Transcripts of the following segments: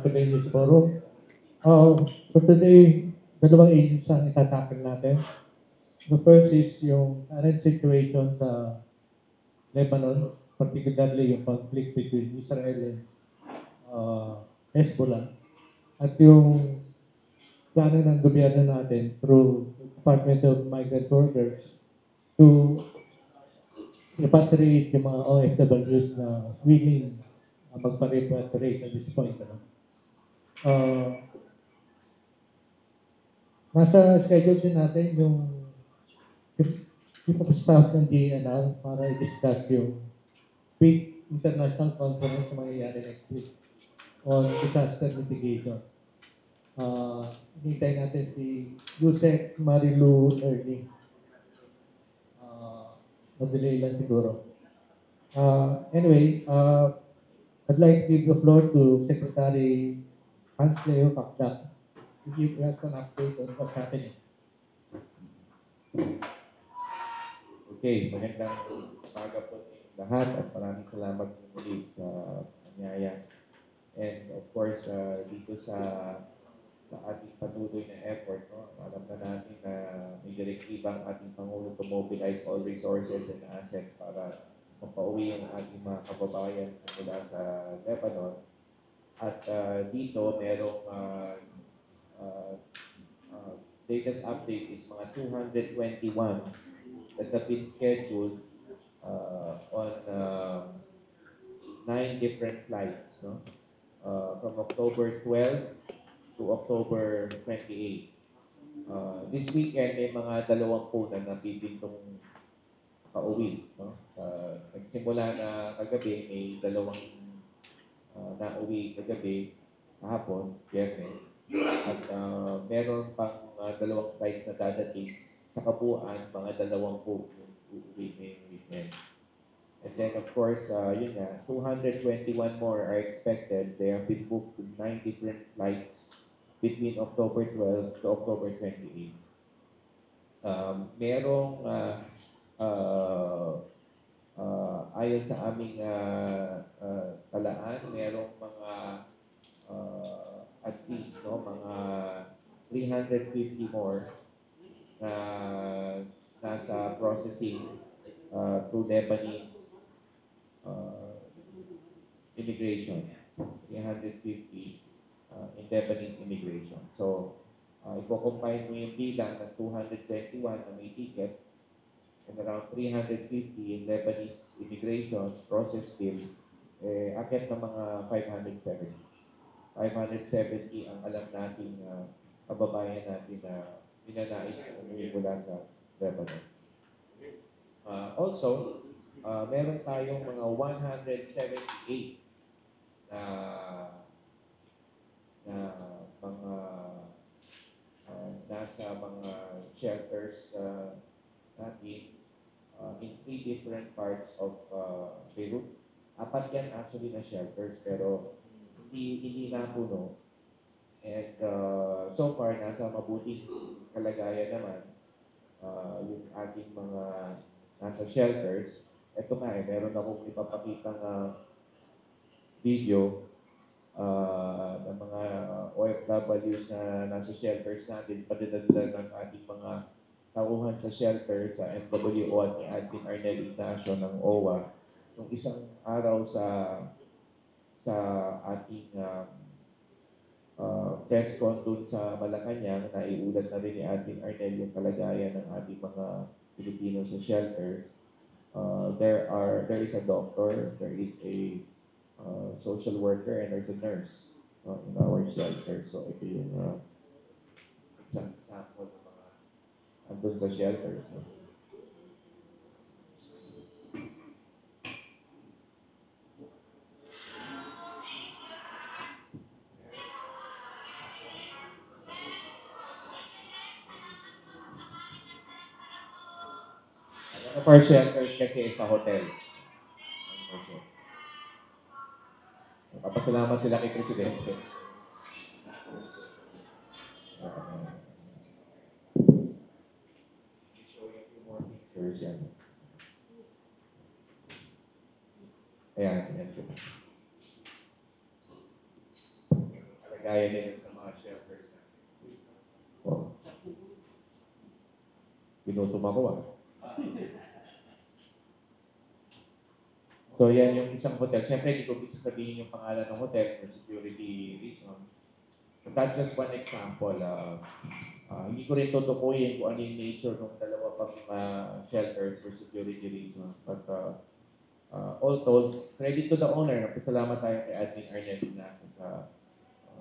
today's forum. For today, dalawang issues ang itatakil natin. The first is yung current situation sa Lebanon, particularly yung conflict between Israel and Hezbollah. At yung plano ng gobyerno natin through Department of Migrant Workers to repatriate yung mga OFWs na willing magpa-repatriate at this point. Uh, Nasa schedule din natin yung Chief of Staff ng DNR para i-discuss yung big international conference na mangyayari next week on disaster mitigation. Hinintay natin si Yusek Marilu Ernie. Madelay lang siguro. Anyway, I'd like to give the floor to Secretary Hans Leo Kakdak to give us an update on what's happening. Okay, magandang umaga po sa lahat at maraming salamat po muli sa panyaya. And of course, dito sa ating patuloy na effort, no, alam na natin na may direktibang ating Pangulo to mobilize all resources and assets para mapauwi ang ating mga kababayan mula sa Lebanon. At dito, merong latest update is mga 221 that have been scheduled on 9 different flights, no? From October 12 to October 28. This weekend, may mga 20 na napipintong pauwi. No? Nagsimula na kagabi, may 2 nauwi kagabi, kahapon, Biyernes. At meron pang 2 flights na dadating sa kabuuan, mga 20 yung uuwi ngayong weekend. And then, of course, yun nga, 221 more are expected. They have been booked to 9 different flights between October 12 to October 28. Merong, ayon sa aming talaan, merong mga at least, no, mga 350 more na nasa processing through Lebanese immigration, 350 in Lebanese immigration. So, i-combine mo yung bilang ng 221 na may tickets and around 350 in Lebanese immigration process still, akit ng mga 570. 570 ang alam nating kababayan natin na pinanais na umuwi mula sa Lebanon. Also, meron tayong mga 178 na mga nasa mga shelters natin in 3 different parts of Beirut. 4 yan actually na shelters pero hindi napuno. And so far, nasa mabuting kalagayan naman yung ating mga nasa shelters. Ito nga meron akong ipapakitang video ng mga OFWs na nasa shelters natin, padadala ng ating mga tauhan sa shelter sa MWO at ni Admin Arnel Ignacio ng OWA. Nung isang araw sa ating press con dun sa Malacanang, naiulat na rin ni Admin Arnel yung kalagayan ng ating mga Pilipino sa shelters. There is a doctor, there is a social worker, and there's a nurse in our shelter. So ito yung isang example ng mga andun sa shelters. No? For shelters kasi sa hotel. Papasalamat sila kay Presidente. Show you a few more pictures yan. Ayan, yan sila. kagaya nila sa mga shelters natin. Oh, pinutum ako ah. So yan yung isang hotel. Siyempre, hindi ko bisa sabihin yung pangalan ng hotel for security reasons. But that's just one example. Hindi ko rin tutukuyin kung ano yung nature ng dalawa pang shelters for security reasons. But all told, credit to the owner. Pasalamat tayo kay Admin Arnett na sa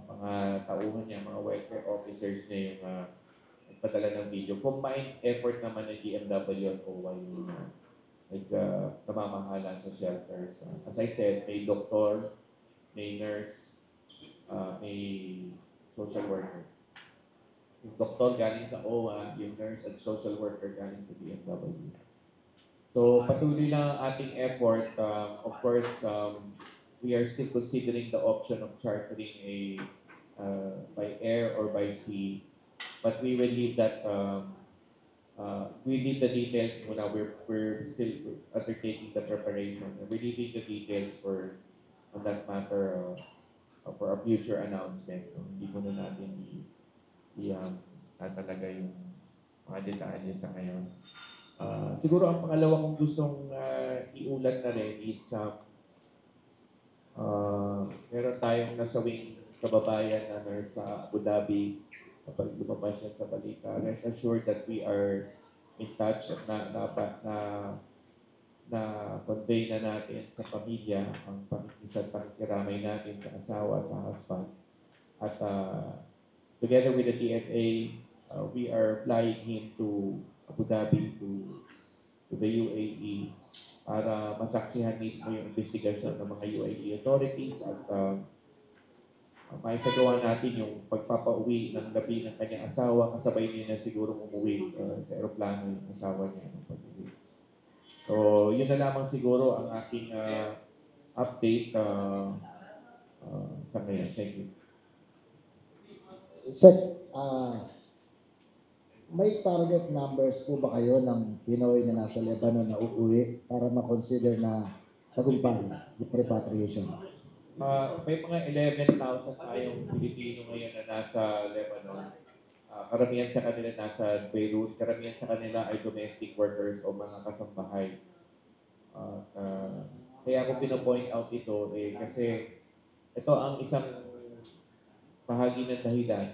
mga tauhan niya, mga welfare officers niya yung nagpadala ng video. Combined effort naman ng DMW at OY yung namamahala sa shelters. As I said, may doktor, may nurse, may social worker. Yung doktor galing sa OWA, yung nurse at social worker galing sa DMW. So patuloy lang ang ating effort. Of course, we are still considering the option of chartering by air or by sea. But we will leave that we leave the details muna. We're still undertaking the preparation. We're leaving the details on that matter for a future announcement. Hindi ko na natin tatalaga yung mga detalye sa ngayon. Siguro ang pangalawa kong gustong iulat na rin is meron tayong nasawing kababayan na nurse sa Abu Dhabi. Kapag lumabas siya sa balita, rest assured that we are in touch at na-convey na natin sa pamilya ang pakikiramay natin sa asawa, sa husband. At together with the DFA, we are flying him to Abu Dhabi, to the UAE, para masaksihan mismo yung investigasyon ng mga UAE authorities at maisagawa natin yung pagpapauwi ng gabi ng kanyang asawa, kasabay niya na siguro umuwi sa aeroplano yung asawa niya ng pag-uwi. So, yun na lamang siguro ang aking update sa ngayon. Thank you. Sir, may target numbers po ba kayo ng Pinoy na nasa Lebanon na uuwi para ma-consider na tagumpay yung repatriation? May mga 11,000 tayong Pilipino ngayon na nasa Lebanon. Karamihan sa kanila nasa Beirut. Karamihan sa kanila ay domestic workers o mga kasambahay. Kaya ako pino-point out ito kasi ito ang isang bahagi ng dahilan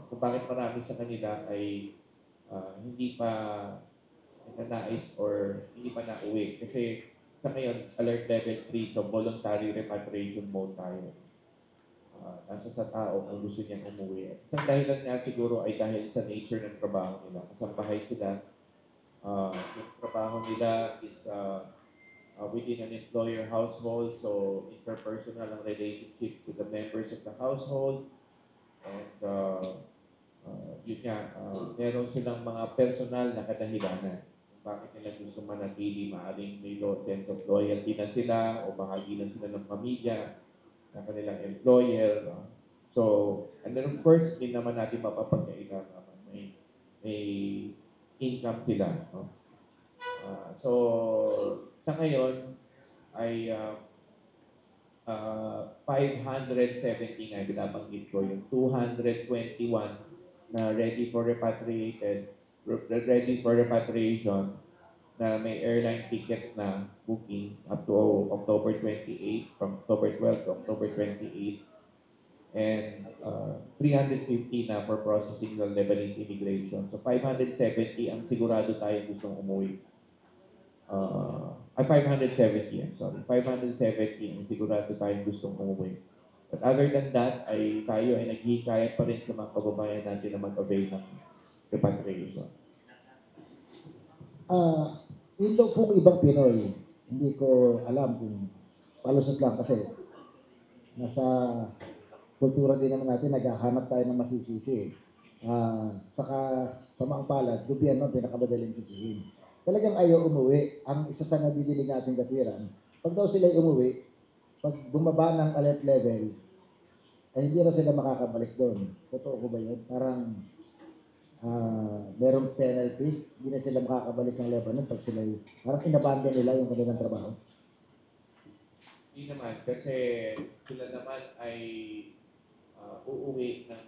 kung bakit marami sa kanila ay hindi pa nais or hindi pa nauwi. Kasi sa ngayon, alert level 3, so voluntary repatriation mode tayo. Nasa sa tao kung gusto niyang umuwi. At isang dahilan nga siguro ay dahil sa nature ng trabaho nila. Kasambahay sila. Yung trabaho nila is within an employer household, so interpersonal ang relationships with the members of the household. And yun nga, meron silang mga personal na kadahilanan. Bakit nila gusto manatili, maaaring may sense of loyalty na sila o bahagi na sila ng pamilya ng kanilang employer. So, and then of course, hindi naman natin mapapagkailan naman may income sila. No? So, sa ngayon ay 579, binabanggit ko yung 221 na ready for repatriation na may airline tickets na booking up to October 28, from October 12 to October 28, and 350 na for processing ng Lebanese immigration. So 570 ang sigurado tayo gustong umuwi. 570, I'm sorry. 570 ang sigurado tayo gustong umuwi. But other than that, tayo ay naghihikayat pa rin sa mga kababayan natin na mag-avail ng repatriation. Yung pong ibang Pinoy, hindi ko alam kung palusot lang kasi nasa kultura din naman natin, naghahanap tayo ng masisisi. Saka sa mga palad, gobyerno pinakamadaling sisihin. Talagang ayaw umuwi. Ang isa sa nabibili natin katiran, pag daw sila umuwi, pag bumaba ng alert level, ay hindi na sila makakabalik doon. Totoo ko ba yun? Parang merong penalty, hindi na sila makakabalik ng Lebanon pag sila parang inabandon nila yung kanilang trabaho. Hindi naman, kasi sila naman ay uuwi ng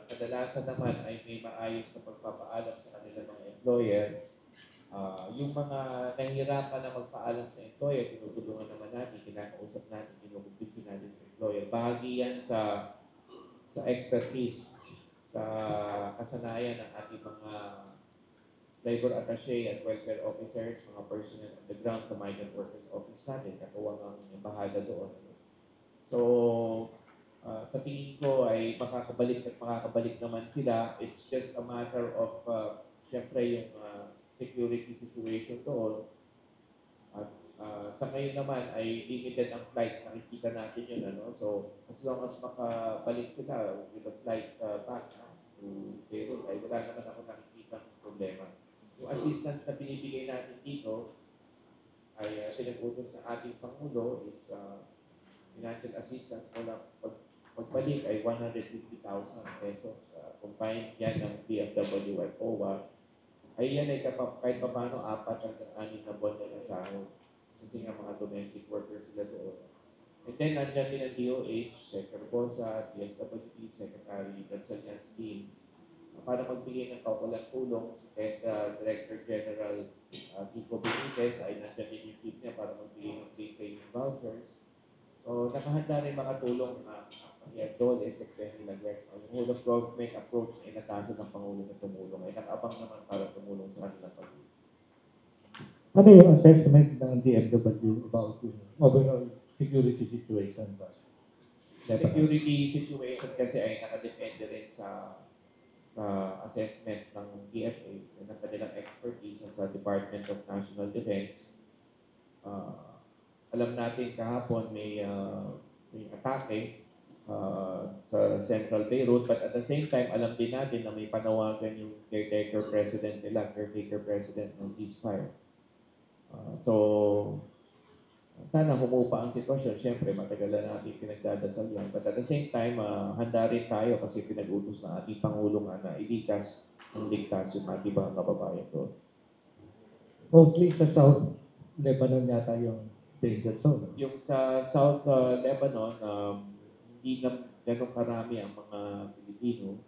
kadalasan naman ay may maayos na pagpapaalam sa kanilang mga employer. Yung mga nahihirapan na magpaalam sa employer, tinutulungan naman natin, kinakausap natin, kinukumpinsin natin sa employer. Bahagi yan sa expertise, sa kasanayan ng ating mga labor attaché at welfare officers, mga personnel on the ground sa migrant workers office natin, katuwang ang bahada doon. So, sa tingin ko ay makakabalik at makakabalik naman sila. It's just a matter of, syempre yung security situation doon. At sa ngayon naman ay limited ang flights, nakikita natin yun. Ano? So, as long as makabalik sila with a flight back to Beirut, ay wala naman ako nakikita ng problema. Yung assistance na binibigay natin dito ay pinag-utos ng ating Pangulo is financial assistance mula pagbalik ay 150,000 pesos. Combined yan ng DFW at OWA. Ay yan ay kahit pa paano 4 hanggang 6 na buwan na sahod. Kasi nga mga domestic workers sila doon. And then nandyan din ang DOH, Secretary Bosa, DFWP, Secretary Gatchalian's team para magbigay ng kaukulang tulong. Si TESDA Director General Kiko Benitez ay nandyan din yung team niya para magbigay ng free training vouchers. So, nakahanda rin makatulong ang DOLE, Secretary Lagres. Yung whole of government approach na inatasan ng Pangulo na tumulong ay nakabang naman para tumulong sa kanilang pag-ibig. Ano yung assessment ng DFW about yung overall security situation ba? Security situation kasi ay nakadepende rin sa assessment ng DFA ng kanilang expertise sa Department of National Defense. Alam natin kahapon may atake sa Central Beirut, but at the same time, alam din natin na may panawagan yung caretaker president ng ceasefire. So, sana humupa ang sitwasyon. Siyempre, matagal na natin pinagdadasal yan. But at the same time, handa rin tayo kasi pinag-utos na ating Pangulong na ilikas ang ligtas yung ating mga kababayan doon. Mostly sa South Lebanon yata yung danger zone. Yung sa South Lebanon, hindi na ganun karami ang mga Pilipino.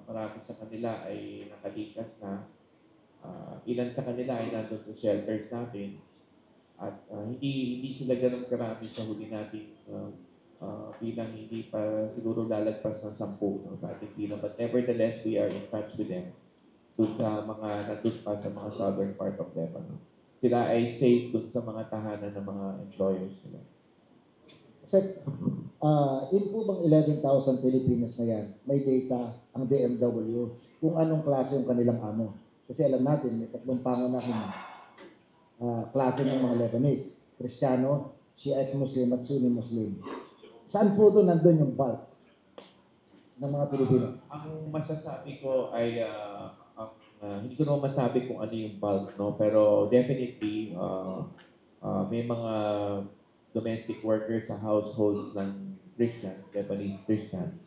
Marami sa kanila ay nakalikas na. Ilan sa kanila ay nandun sa shelters natin. At hindi sila ganun karami sa huli natin bilang hindi pa siguro lalagpas ng 10 sa ating bilang. But nevertheless, we are in touch with them dun sa mga nandun pa sa mga southern part of Lebanon. Sila ay safe dun sa mga tahanan ng mga employers nila. Sir, yun po bang 11,000 Pilipinas na yan, may data ang DMW kung anong klase yung kanilang amo. Kasi alam natin, may 3 pangunahing klase ng mga Lebanese. Kristiyano, Shiite Muslim at Sunni Muslim. Saan po doon nandun yung bulk ng mga Pilipino? Ang masasabi ko ay hindi ko naman masabi kung ano yung bulk, no? Pero definitely may mga domestic workers sa households ng Christians, Lebanese Christians.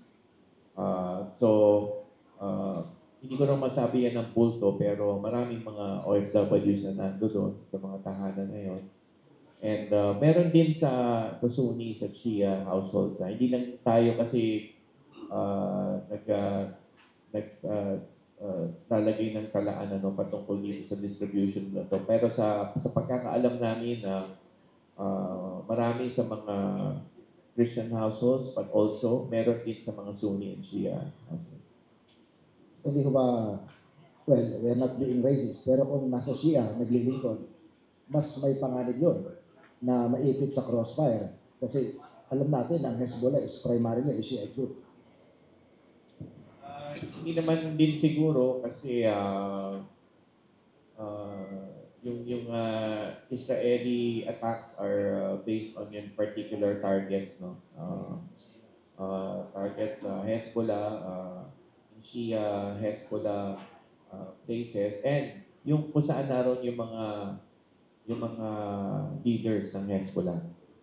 Hindi ko naman masabi yan ng bulto, pero maraming mga OFWs na nando doon sa mga tahanan na yun. And meron din sa Sunni, sa Shia households. Hindi lang tayo kasi talagay ng talaan patungkol dito sa distribution na to. Pero sa pagkakaalam namin na marami sa mga Christian households, but also meron din sa mga Sunni and Shia households. Hindi ko ba, well, we're not being racist, pero kung nasa Shia, naglilingkod, mas may panganib yun na maipit sa crossfire. Kasi alam natin, ang Hezbollah is primarily a Shiite group. Hindi naman din siguro kasi yung Israeli attacks are based on yung particular targets, no? Targets Hezbollah, Shia, Hezbollah places, and yung kung saan naroon yung mga leaders ng Hezbollah.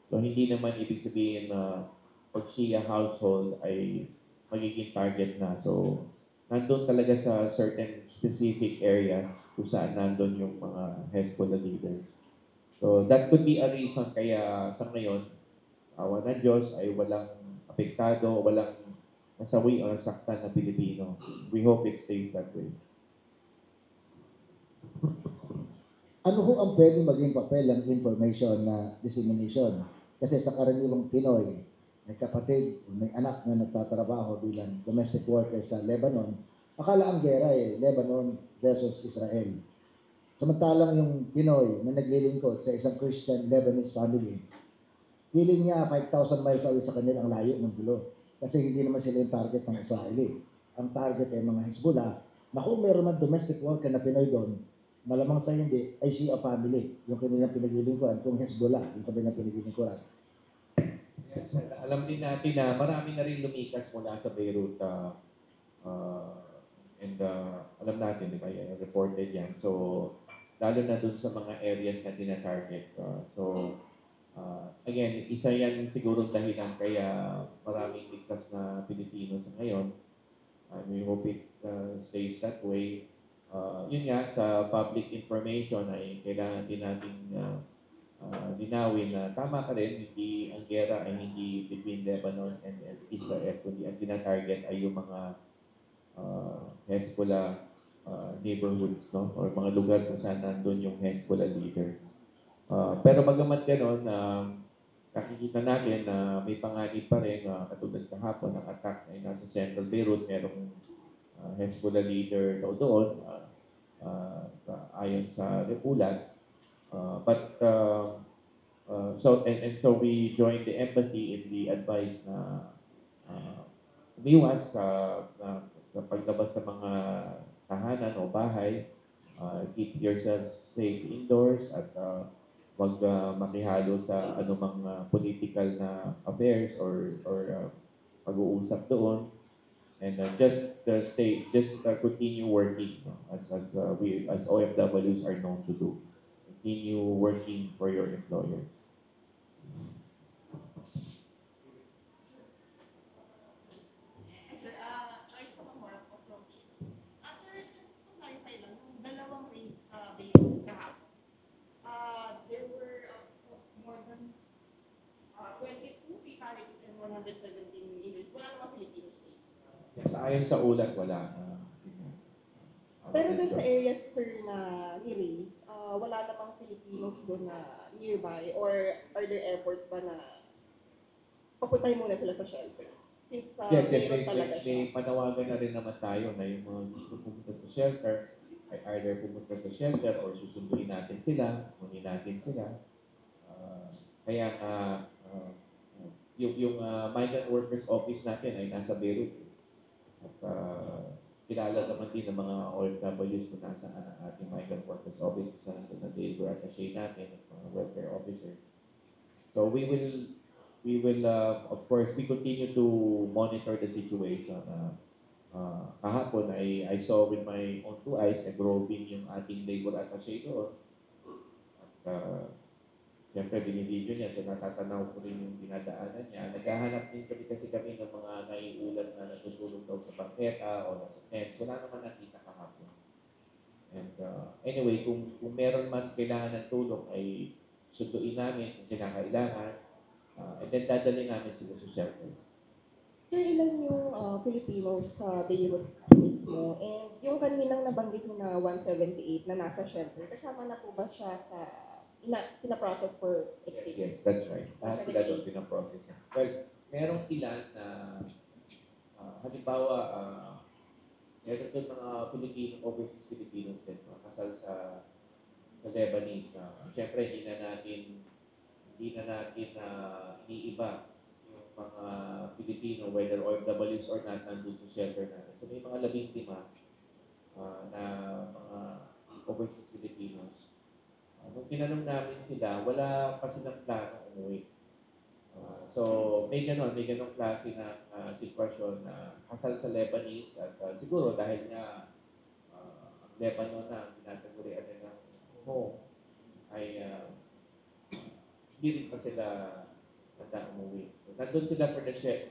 So hindi naman ibig sabihin na pag Shia household ay magiging target na. So nandun talaga sa certain specific areas kung saan nandun yung mga Hezbollah leaders. So that could be a reason kaya sa ngayon, awa ng Diyos ay walang apektado, walang nasawi o nasaktan na Pilipino. We hope it stays that way. Ano ho ang pwede maging papel ng information na dissemination? Kasi sa karaniwang Pinoy, may kapatid, may anak na nagtatrabaho bilang domestic worker sa Lebanon, akala ang gera Lebanon versus Israel. Samantalang yung Pinoy na naglilingkod sa isang Christian Lebanese family, feeling niya 5,000 miles away sa kanila ang layo ng gulo. Kasi hindi naman sila yung target ng Israeli. Ang target ay mga Hezbollah. Na kung meron man domestic worker na Pinoy doon, malamang sa hindi ay Shia family, yung kanilang pinaglilingkuran, kung Hezbollah, yung kanilang pinaglilingkuran. Yes, alam din natin na marami na rin lumikas mula sa Beirut and alam natin, di ba, reported yan. So, lalo na dun sa mga areas na tina-target. Again, isa yan siguro dahilan kaya maraming ligtas na Pilipino sa ngayon. We hope it stays that way. Yun nga, sa public information ay kailangan din natin linawin na tama ka rin, hindi ang gera ay hindi between Lebanon and Israel, kundi ang tina-target ay yung mga Hezbollah neighborhoods, no? Or mga lugar kung saan nandun yung Hezbollah leader. Pero bagamat gano'n, nakikita natin na may panganib pa rin, katulad kahapon, ang attack ay nasa Central Beirut, merong Hezbollah leader daw doon, ayon sa repulat. So we joined the embassy in the advice na umiwas sa paglabas sa mga tahanan o bahay, keep yourselves safe indoors at wag makihalo sa anumang political na affairs or pag-uusap doon, and just continue working, no? as OFWs are known to do. Continue working for your employer. Sir, choice ko more approach. Sir, just to clarify lang, yung dalawang raids sa Beirut kahapon, there were more than 22 fatalities and 117 injuries. Wala namang Filipinos. Yes, ayon sa ulat, wala. Pero dun sa areas, sir, na ni-raid, wala namang Filipinos doon na nearby, or are there efforts ba na papuntay muna sila sa shelter? Since Yes, Beirut talaga siya. may panawagan na rin naman tayo na yung mga gusto pumunta sa shelter ay either pumunta sa shelter or susunduin natin sila, kunin natin sila. Kaya yung migrant workers office natin ay nasa Beirut. At kilala naman din ng mga OFWs kung nasa ating migrant workers office, sa nandun na labor attaché natin at mga welfare officers. So we will of course we continue to monitor the situation. Kahapon I saw with my own two eyes na groping yung ating labor attaché doon. At siyempre binibidyo niya, so natatanaw ko rin yung dinadaanan niya. Naghahanap din kami ng mga naiulat na natutulog daw sa bangketa o nasa tent. Wala naman nakita kahapon. And anyway, kung meron man kailangan ng tulong ay sunduin namin kung kinakailangan. And then dadalhin namin sila sa shelter. Sir, ilan yung Filipinos sa Beirut mismo? And yung kaninang nabanggit mo na 178 na nasa shelter, kasama na po ba siya sa pinaprocess for exit? Yes, that's right. Sila doon pinaprocess na. Well, merong ilan na halimbawa, meron doon mga overseas Filipinos din, kasal sa Lebanese. Siyempre, hindi na natin iniiba yung mga Pilipino, whether OFWs or not, nandun sa shelter natin. So may mga 15 na mga overseas Filipinos. Nung tinanong namin sila, wala pa silang plano umuwi. So may ganong klase na sitwasyon na kasal sa Lebanese at siguro dahil nga ang Lebanon na tinatagurian nila home ay hindi rin pa sila handa umuwi. So, nandun sila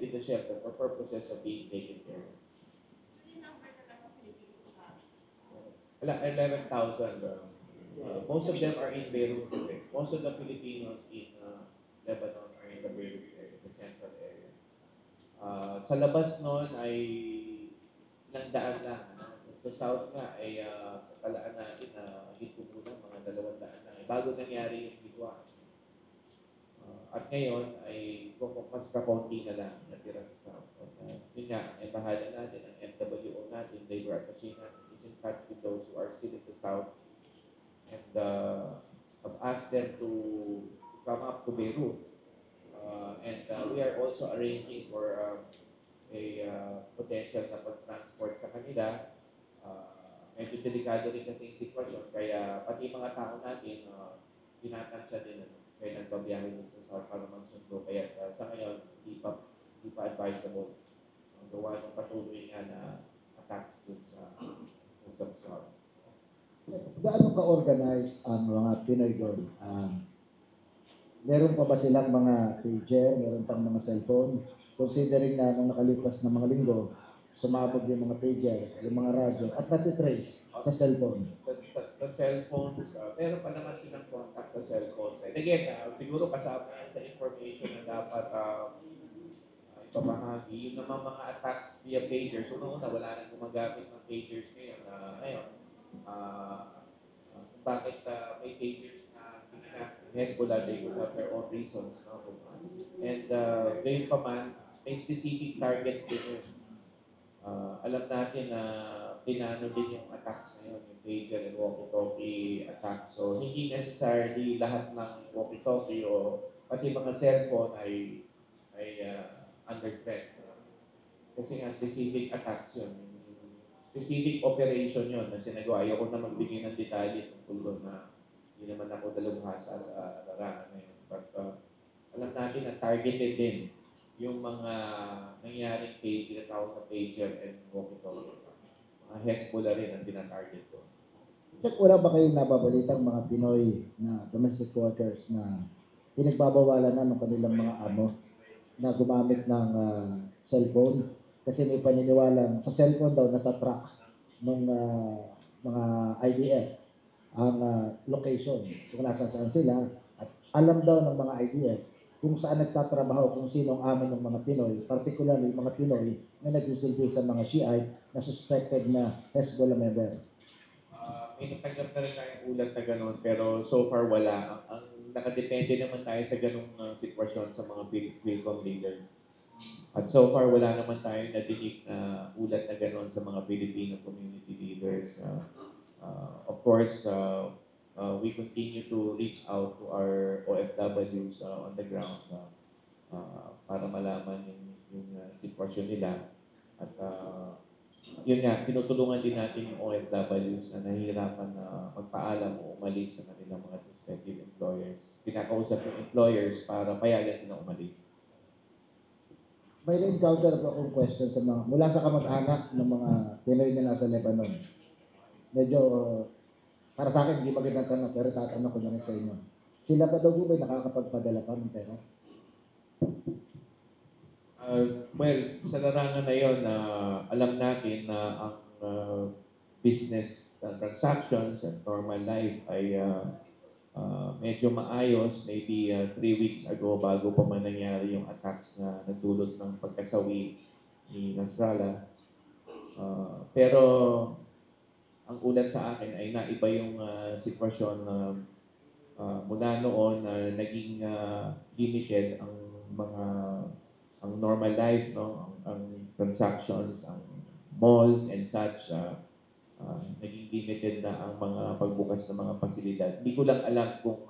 in the shelter for purposes of being taken care of. So yung number na lang ng Filipinos sa amin? 11,000. Most of them are in Beirut. Most of the Filipinos in Lebanon are in the Beirut area, the central area. Sa labas nun ay ilang daan lang. Sa south nga ay kalaan natin na hito po ng mga 200 lang. Bago nangyari yung bigwa. At ngayon ay mas kakonti na lang natira sa south. Yun nga, ay bahala natin ang MWO natin, labor attaché natin, is in touch with those who are still in the south and have asked them to come up to Beirut. We are also arranging for a potential na pag-transport sa kanila. Medyo delikado rin kasi yung sitwasyon, kaya pati mga tao natin, tinatansya din kailan pa biyahe dito sa South para magsundo. Kaya sa ngayon, hindi pa advisable. Gawa ng patuloy nga na attacks dun sa South. Gaano ka-organize ang mga Pinoy doon? Meron pa ba silang mga pager, meron pang mga cellphone? Considering na nung nakalipas na mga linggo, sumabog yung mga pager, yung mga radyo, at natitrace sa cellphone. Sa cellphones, meron pa naman silang contact sa cellphones. And again, siguro kasama yan sa information na dapat ipamahagi. Yung naman mga attacks via pagers, una wala nang gumagamit ng pagers ngayon. Bakit may pagers na Hezbollah, they would have their own reasons. No? And gayon pa man, may specific targets din yun. Alam natin na pinano din yung attacks na yun, yung pager and walkie-talkie attacks. So, hindi necessarily lahat ng walkie-talkie o pati mga cellphone ay under threat. Kasi nga, specific attacks yun. Specific operation yun na sinagawa. Ayoko na magbigay ng detalye tungkol doon na hindi naman ako dalubhasa sa larangan na yun. But alam natin na targeted din yung mga nangyaring tinatawag na pager and walkie-talkie. Mga Hezbollah rin ang tinatarget ko. Check, wala ba kayong nababalitang mga Pinoy na domestic workers na pinagbabawalan na ng kanilang mga amo na gumamit ng cellphone? Kasi may paniniwalang sa cellphone daw natatrack ng mga IDF ang location kung nasaan sila, at alam daw ng mga IDF kung saan nagtatrabaho, kung sino ang amin ng mga Pinoy, particularly yung mga Pinoy na nagsisilbi sa mga Shiite na suspected na Hezbollah member. May natanggap na rin tayong ulat na gano'n, pero so far wala. Ang nakadepende naman tayo sa ganung sitwasyon sa mga Philcom leaders. At so far, wala naman tayong nadinig na ulat na gano'n sa mga Filipino community leaders. Of course, we continue to reach out to our OFWs on the ground para malaman yung sitwasyon nila. At yun nga, tinutulungan din natin yung OFWs na nahihirapan na magpaalam o umalis sa kanilang mga respective employers. Pinakausap yung employers para payagan silang umalis. May na-encounter po akong question sa mga, mula sa kamag-anak ng mga Pinoy na nasa Lebanon. Medyo, para sa akin, hindi magandang tanong, pero tatanong ko na rin sa inyo. Sila pa daw po ba nakakapagpadala pa ng pera? Well, sa larangan na yun, alam natin na ang business transactions and normal life ay medyo maayos. Maybe 3 weeks ago, bago pa man nangyari yung attacks na nagdulot ng pagkasawi ni Nasrallah. Pero ang ulat sa akin ay naiba yung sitwasyon na mula noon na naging limited ang normal life, no? Ang transactions, ang malls and such, naging limited na ang mga pagbukas ng mga pasilidad. Hindi ko lang alam kung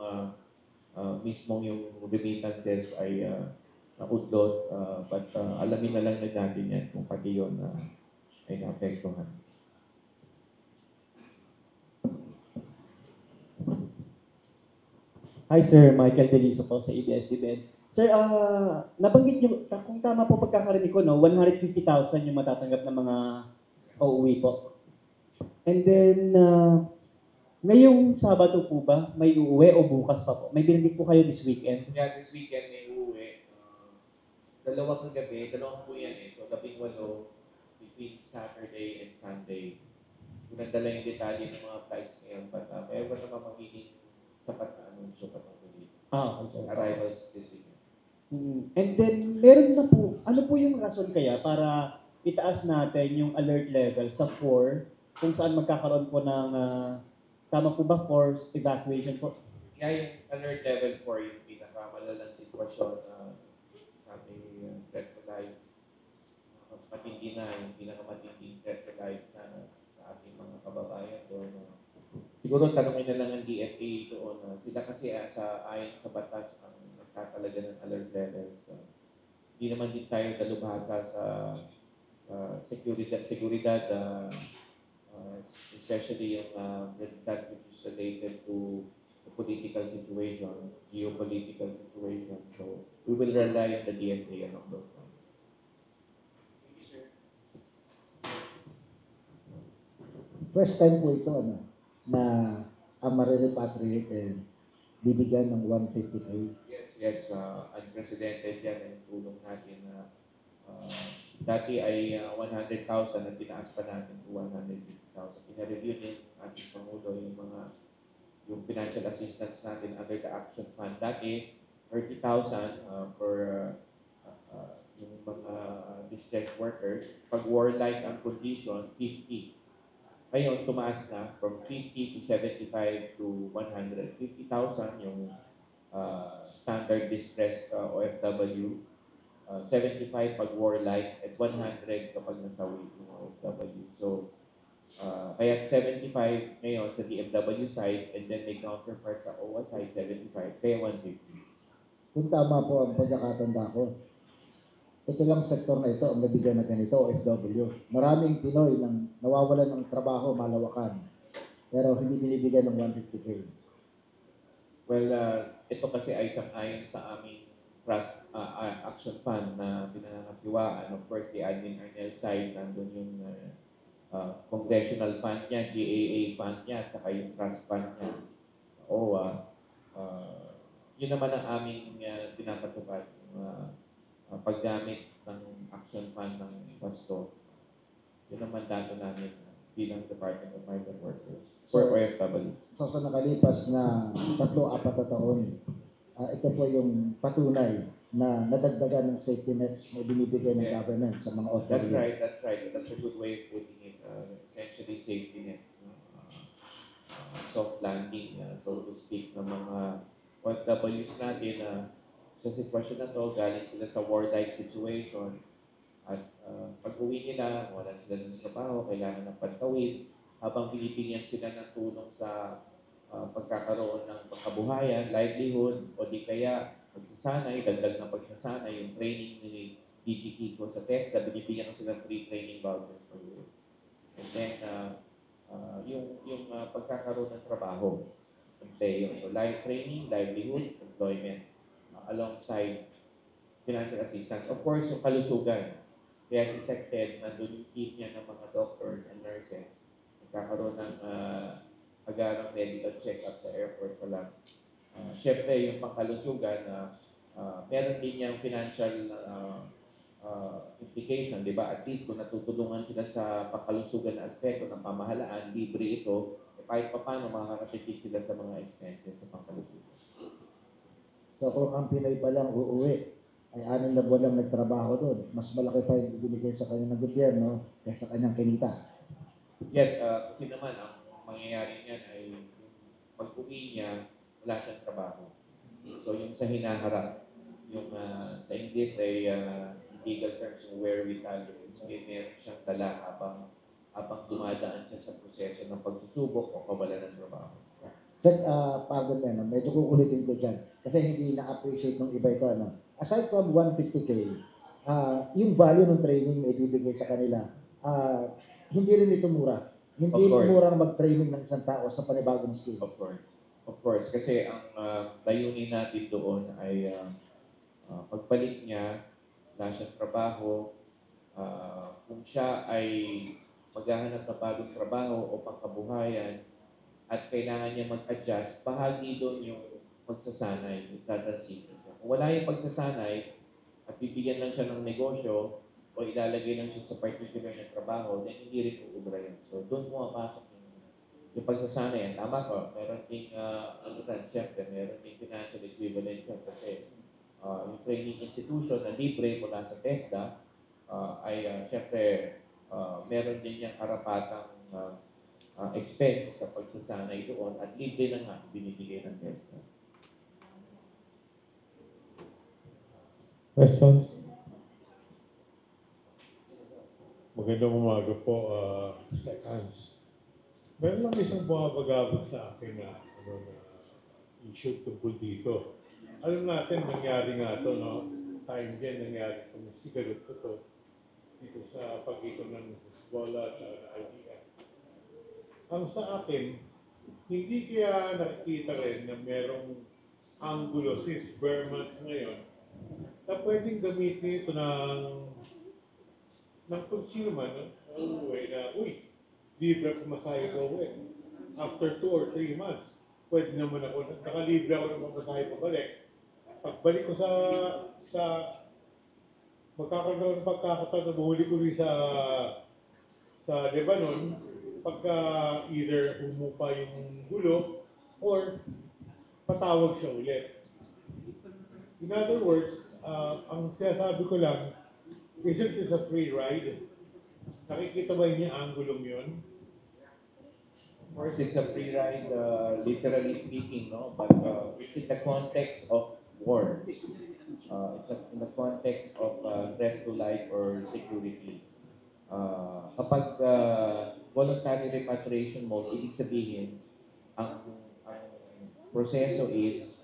mismong yung remittances ay naudlot, but alamin na lang natin yan kung pati yun ay naapektuhan. Hi Sir, Michael Deliso po sa ABS-CBN. Sir, nabanggit nyo, kung tama po pagkakarinig ko, no, 150,000 yung matatanggap ng mga pauwi po. And then, ngayong Sabado po ba, may uuwi o bukas pa po? May binigit po kayo this weekend? Yeah, this weekend may uuwi. Dalawang gabi, dalawang po yan eh. So, 18 between Saturday and Sunday. Pinagdala yung detalye ng mga flights ngayon, but mayroon naman magiging sapat na anunsyo patungkol dito. Okay. Arrivals this weekend. And then, meron na po, ano po yung rason kaya para itaas natin yung alert level sa 4 kung saan magkakaroon po ng, tama po ba, forced evacuation po? Kaya yung alert level 4, yung pinakamalalang sitwasyon na sabi threat to life, mas matindi na yung pinakamatinding threat to life na sa ating mga kababayan doon. Siguro tanongin na lang ang DFA doon. Sila kasi sa ayon sa batas ang nagtatalaga ng alert levels. Hindi naman din tayo dalubhasa sa seguridad especially yung that which is related to the political situation, geopolitical situation. So we will rely on the DFA along those lines. First time po ito, na ang marirepatriate bibigyan ng 150K. Yes, unprecedented yan ang tulong natin na dati ay 100,000 at tinaas pa natin to 150,000. Pina-review din ating Pangulo yung financial assistance natin under the Action Fund. Dati, 30,000 for yung mga distressed workers. Pag warlike ang condition, 50. Ngayon, tumaas na from 50 to 75 to 100. 50,000 yung standard distressed OFW, 75 pag warlike, at 100 kapag nasawi yung OFW. So, kaya 75 ngayon sa DFW side, and then may counterpart sa OWA side, 75, kaya 150. Kung tama po ang pagkakatanda ko, ito lang sektor na ito ang nabigyan na ganito, OFW. Maraming Pinoy nang nawawalan ng trabaho, malawakan, pero hindi binibigyan ng 150K. Well, ito kasi ay sang-ayon sa aming trust action fund na pinangangasiwaan. Of course, the admin Arnel side, nandun yung congressional fund niya, GAA fund niya, at saka yung trust fund niya, OWA. Yun naman ang aming pinapatupad, paggamit ng action fund ng Basto. Yun ang mandato namin bilang Department of Migrant Workers for OFW. So sa nakalipas na 3-4 na taon, ito po yung patunay na nadagdagan ng safety nets na binibigay ng government sa mga OFW. That's right. That's a good way of putting it. Essentially, safety net. Soft landing, so to speak, ng mga OFWs natin sa sitwasyon na to, galing sila sa war-like situation. At pag-uwi nila, wala sila ng trabaho, kailangan ng pantawid. Habang binibigyan sila ng tulong sa pagkakaroon ng pangkabuhayan, livelihood, o di kaya pagsasanay, dagdag na pagsasanay, yung training ni DG Kiko sa TESDA, binibigyan ko sila free training vouchers for you. And then, yung pagkakaroon ng trabaho, empleo. So, live training, livelihood, employment, alongside financial assistance. Of course, yung kalusugan. Kaya si SecTed, nandun yung team niya ng mga doctors and nurses. Nagkakaroon ng agarang medical check-up sa airport pa lang. Siyempre, yung pangkalusugan, meron din yung financial implication, di ba? At least kung natutulungan sila sa pangkalusugan na aspekto ng pamahalaan, libre ito, kahit pa paano makakatipid sila sa mga expenses sa pangkalusugan. So kung ang Pinoy pa lang uuwi, ay 6 na buwan lang nagtrabaho doon, mas malaki pa yung ibinigay sa kanya ng gobyerno kaysa kanyang kinita. Yes, kasi naman ang mangyayari niyan ay pag-uwi niya, wala siyang trabaho. So yung sa hinaharap, yung sa English ay legal terms, yung wherewithal, kasi meron siyang dala habang dumadaan siya sa proseso ng pagsusubok o kawalan ng trabaho. Sir, pagod na, medyo kukulitin ko dyan. Kasi hindi na-appreciate ng iba ito. Aside from 150K, yung value ng training na ibibigay sa kanila, hindi rin ito mura. Hindi ito mura mag-training ng isang tao sa panibagong skill. Of course. Kasi ang layunin natin doon ay pagbalik niya, wala siyang trabaho, kung siya ay maghahanap ng bagong trabaho o pangkabuhayan, at kailangan niya mag-adjust, bahagi doon yung pagsasanay, yung transition siya. Kung wala yung pagsasanay, at bibigyan lang siya ng negosyo, o ilalagay lang siya sa particular na trabaho, then hindi rin uubra yun. So doon pumapasok yung pagsasanay. Tama ko, meron ding, siyempre, meron ding financial equivalent yun kasi yung training institution na libre mula sa TESDA, syempre meron din yung karapatang expense sa pagsasanay doon at libre na nga binibigay ng TESDA. Questions? Magandang umaga po, seconds. Meron lang isang bumabagabot sa akin na, issue tungkol dito. Alam natin, nangyari nga ito, no? Time din, nangyari itong sigarit ko to dito sa pag-ikot ng Hezbollah at IDF. Ang sa akin, hindi kaya nakikita rin na merong angulo since bare months ngayon na pwedeng gamitin ito ng consumer, no? Uuwi na, libre ako masahe ko uwi. After 2 or 3 months, pwede naman ako, nakalibre ako ng masahe pabalik. Pagbalik ko sa magkakaroon ng pagkakataon na bumuli ko rin sa Lebanon, pagka either humupa yung gulo or patawag siya ulit. In other words, ang sinasabi ko lang, isn't this a free ride? Nakikita ba niya ang gulong yun? Of course, it's a free ride, literally speaking, no? But it's in the context of war. It's in the context of threat to life or security. Kapag voluntary repatriation mode, ibig sabihin, ang proseso is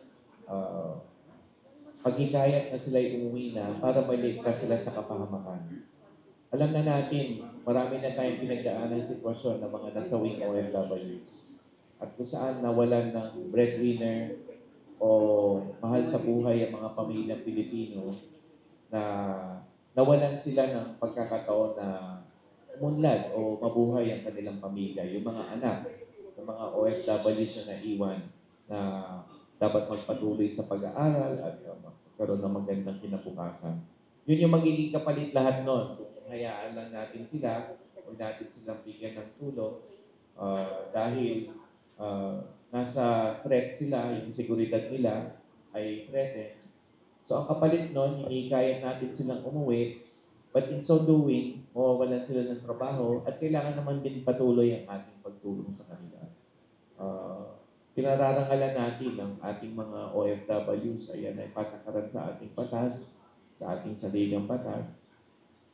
paghikayat na sila umuwi na para maligtas sila sa kapahamakan. Alam na natin, marami na tayong pinagdaanan ng sitwasyon ng mga nasawing OFW. At kung saan nawalan ng breadwinner o mahal sa buhay ang mga pamilyang Pilipino na nawalan sila ng pagkakataon na umunlad o mabuhay ang kanilang pamilya. Yung mga anak ng mga OFWs na naiwan na dapat magpatuloy sa pag-aaral at magkaroon ng magandang kinabukasan. Yun yung magiging kapalit lahat nun. Kung hayaan lang natin sila, huwag natin silang bigyan ng tulong dahil nasa threat sila, yung seguridad nila ay threatened. So ang kapalit nun, hinihikayat natin silang umuwi, but in so doing, mawawalan sila ng trabaho at kailangan naman din patuloy ang ating pagtulong sa kanila. Pinararangalan natin ang ating mga OFWs, ayan ay patakaran sa ating batas, sa ating saligang batas.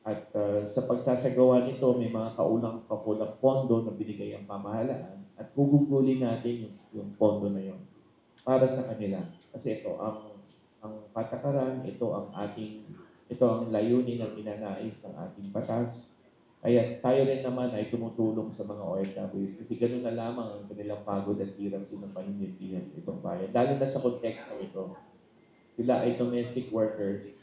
At sa pagsasagawa nito, may mga kakulang pondo na binigay ang pamahalaan at gugugulin natin yung pondo na yon para sa kanila. Kasi ito ang patakaran, ito ang layunin ng inanais ng ating batas. Kaya tayo rin naman ay tumutulong sa mga OFWs kasi ganoon na lamang ang kanilang pagod at hirap ng panintindihan itong bayan. Lalo na sa konteksto ito. Sila ay domestic workers,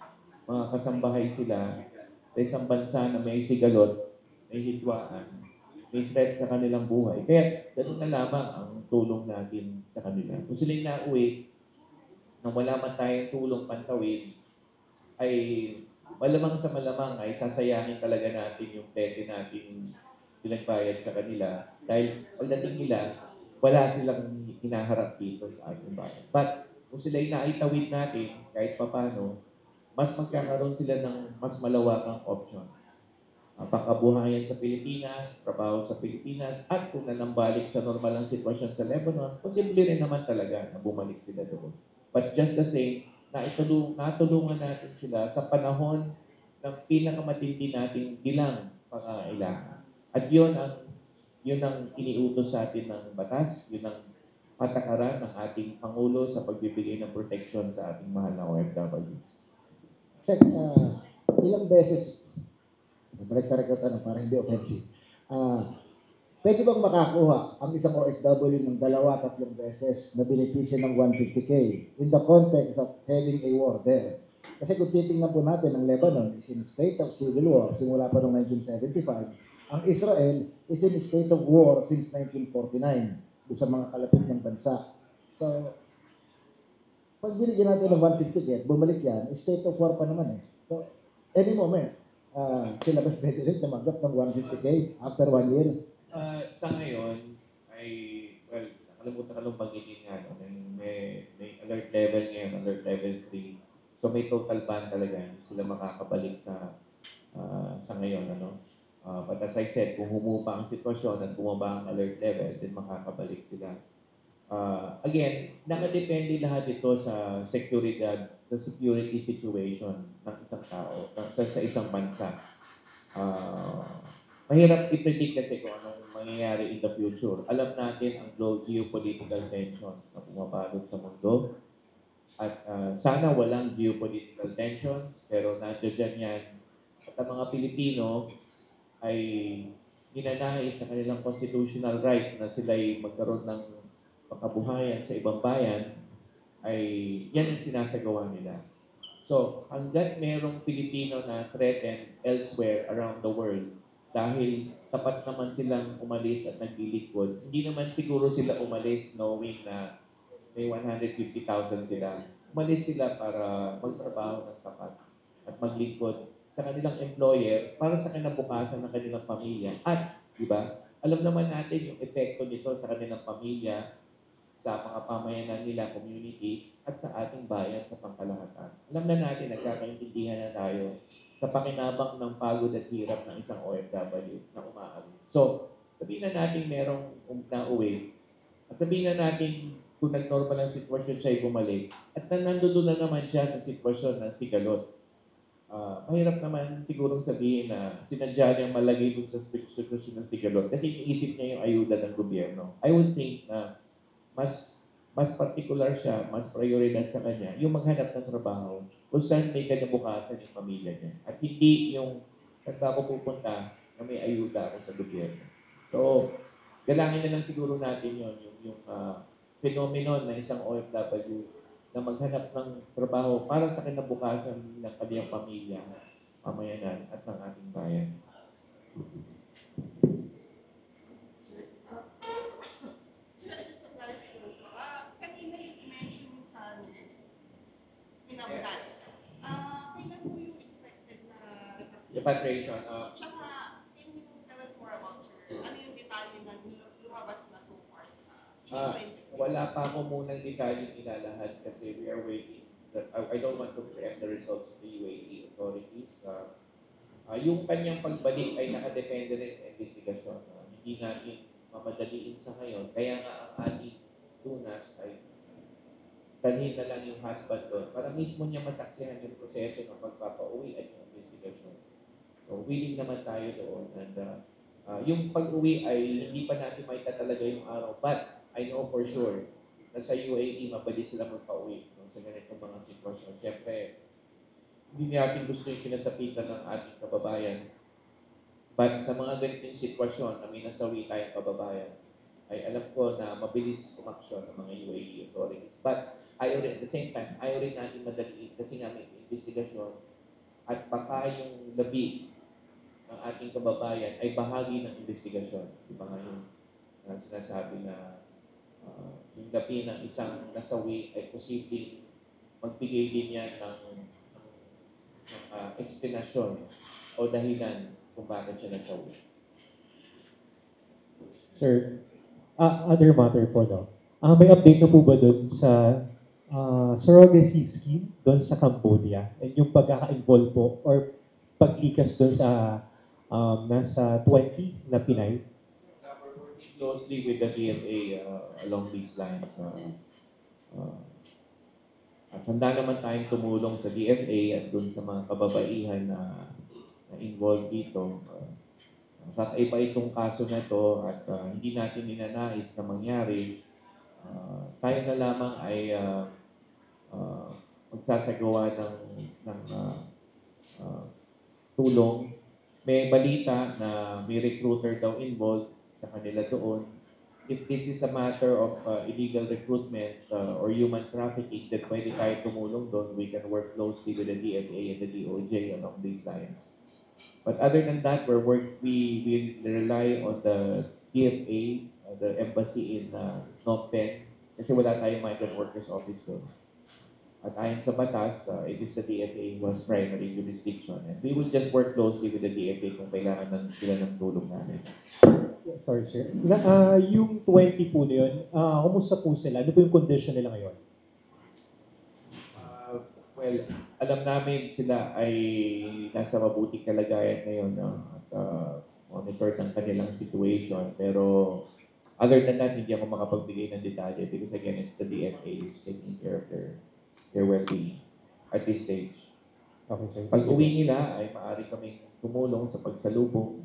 mga kasambahay sila sa isang bansa na may sigalot, may hidwaan, may threat sa kanilang buhay. Kaya ganoon na lamang ang tulong natin sa kanila. Kung sila'y nauwi, nang wala man tayong tulong pantawid, ay malamang sa malamang ay sasayangin talaga natin yung pete natin pinagbayad sa kanila dahil pagdating nila, wala silang hinaharap dito sa ating bayan. But kung sila inaitawid natin, kahit papano, mas magkakaroon sila ng mas malawakang option. Pangkabuhayan sa Pilipinas, trabaho sa Pilipinas, at kung nanambalik sa normal ang sitwasyon sa Lebanon, posible rin naman talaga na bumalik sila doon. But just the same, natulungan natin sila sa panahon ng pinakamatindi nating bilang pangailangan. At yun ang iniutos sa atin ng batas, yun ang patakaran ng ating Pangulo sa pagbibigay ng protection sa ating mahal na OFW. Sec, ilang beses, balik-tarik ko tanong para hindi offensive. Pwede bang makakuha ang isang OFW ng 2-3 beses na benepisyo ng 150K in the context of having a war there? Kasi kung titingnan po natin, ang Lebanon is in state of civil war simula pa noong 1975. Ang Israel is in state of war since 1949 sa mga kalapit ng bansa. So, pag binigyan natin ng 150K, bumalik yan, state of war pa naman eh. So, any moment, sila ba pwede rin tumanggap ng 150K after 1 year? Sa ngayon, nakalimutan ka nung banggitin nga, no? May alert level ngayon, alert level 3. So may total ban talaga, hindi sila makakabalik sa ngayon. But as I said, kung humupa ang sitwasyon at bumaba ang alert level, then makakabalik sila. Again, nakadepende lahat ito sa security situation ng isang tao, sa isang bansa. Mahirap i-predict kasi kung anong mangyayari in the future. Alam natin ang geopolitical tensions na pumabalot sa mundo. At sana walang geopolitical tensions, pero nandiyan yan. At ang mga Pilipino ay ginanahi sa kanilang constitutional right na sila'y magkaroon ng makabuhayan sa ibang bayan, ay yan ang sinasagawa nila. So, hanggat merong Pilipino na threatened elsewhere around the world, dahil tapat naman silang umalis at naglilingkod, hindi naman siguro sila umalis knowing na may 150,000 sila. Umalis sila para magtrabaho ng tapat at maglingkod sa kanilang employer para sa kinabukasan ng kanilang pamilya. At, di ba, alam naman natin yung epekto nito sa kanilang pamilya, sa mga pamayanan nila, communities, at sa ating bayan sa pangkalahatan. Alam na natin, nagkakaintindihan na tayo sa pakinabang ng pagod at hirap ng isang OFW na umaawi. So, sabihin na natin merong nauwi, at sabihin na natin kung nag-normal ang sitwasyon siya ay bumalik, at nandoon na naman siya sa sitwasyon ng sigalot. Mahirap naman sigurong sabihin na sinadya niyang malagay dun sa sitwasyon ng sigalot kasi iniisip niya yung ayuda ng gobyerno. I would think na mas particular siya, mas prioridad sa kanya, yung maghanap ng trabaho kung saan may kinabukasan yung pamilya niya. At hindi yung saan ba ako pupunta na may ayuda ako sa gobyerno. So, galangin na lang siguro natin yung phenomenon na isang OFW na maghanap ng trabaho para sa kinabukasan ng kanyang pamilya, pamayanan, at ng ating bayan. Just a clarification. Kanina yung mention sa nurse in Abu Dhabi. Kailan po yung expected na Repatriation. Tsaka, can you tell us more about, sir, ano yung detalye na lumabas na so far sa initial investigation? Wala pa ako munang detalye ilalahad kasi we are waiting. I don't want to preempt the results of the UAE authorities. Yung kanyang pagbalik ay nakadepende rin sa investigasyon. Hindi natin mamadaliin sa ngayon. Kaya nga ang ating tunas ay dalhin na lang yung husband doon para mismo niya masaksihan yung proseso ng pagpapauwi at yung investigasyon. So, willing naman tayo doon. And yung pag-uwi ay hindi pa natin makita talaga yung araw. But I know for sure na sa UAE mabilis sila magpa-uwi sa ganitong mga sitwasyon. Siyempre, hindi natin gusto yung kinasapitan ng ating kababayan. But sa mga ganitong sitwasyon na may nasawi tayong kababayan, ay alam ko na mabilis umaksyon ng mga UAE authorities. But at the same time, ayaw rin natin madaliin kasi nga may investigasyon at baka yung labi ng ating kababayan ay bahagi ng investigasyon. Di ba nga yung sinasabi na yung labi ng isang nasawi ay posibleng magbigay din yan ng explanation o dahilan kung bakit siya nasawi. Sir, other matter po, no? May update na po ba doon sa surrogacy scheme doon sa Cambodia? And yung pagkaka-involve po or paglikas doon sa nasa 20 na Pinay? We're working closely with the DFA along these lines. At handa naman tayong tumulong sa DFA at dun sa mga kababaihan na involved dito. Kakaiba itong kaso na ito at hindi natin ninanais na mangyari. Tayo na lamang ay magsasagawa ng tulong. May balita na may recruiter daw involved sa kanila doon. If this is a matter of illegal recruitment or human trafficking, then pwede tayo tumulong doon. We can work closely with the DFA and the DOJ along these lines. But other than that, we rely on the DFA, the embassy in Phnom Penh, kasi wala tayong migrant workers office doon. At ayon sa batas, it is the DFA who has primary jurisdiction. And we will just work closely with the DFA kung kailangan sila ng tulong namin. Sorry, sir. Yung 20 po na yun, kumusta po sila? Ano po yung condition nila ngayon? Well, alam namin sila ay nasa mabuting kalagayan ngayon, no? At monitor ng kanilang situation. Pero other than that, hindi ako makapagbigay ng detalye because again, it's the DFA is taking care of their well-being at this stage. Okay, sir. Pag uwi nila ay maaari kaming tumulong sa pagsalubong.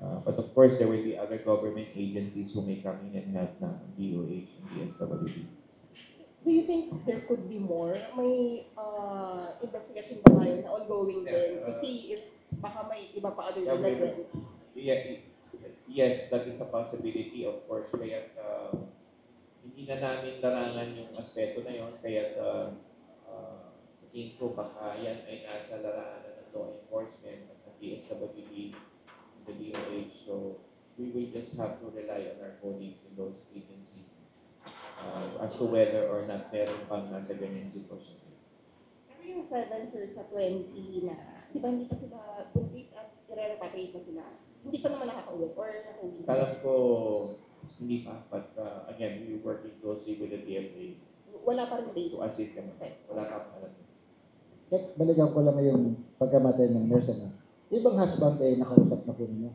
But of course, there will be other government agencies who may come in and help na DOH and DSWD. Do you think there could be more? May investigation ba kayo na ongoing din to see if baka may iba pa other than Yeah, that? Yes, that is a possibility, of course. Kaya hindi na namin larangan yung aspeto na yon. Kaya sa tingin ko, baka yan ay nasa larangan ng law enforcement at ng DSWD and the DOH. So we will just have to rely on our colleagues in those agencies as to whether or not meron pang nasa ganyan sitwasyon. Pero yung 7 sir sa 20 na, di ba hindi pa sila buntis at i-repatriate na sila? Hindi pa naman nakaka-uwi or nakauwi? Alam ko, hindi pa. But again, we're working closely with the DFA Wala pa rin date. to assist them. Wala ka pa alam. Check, balikan ko lang yung pagkamatay ng nurse. Ano? Ibang husband ay nakausap na po ninyo.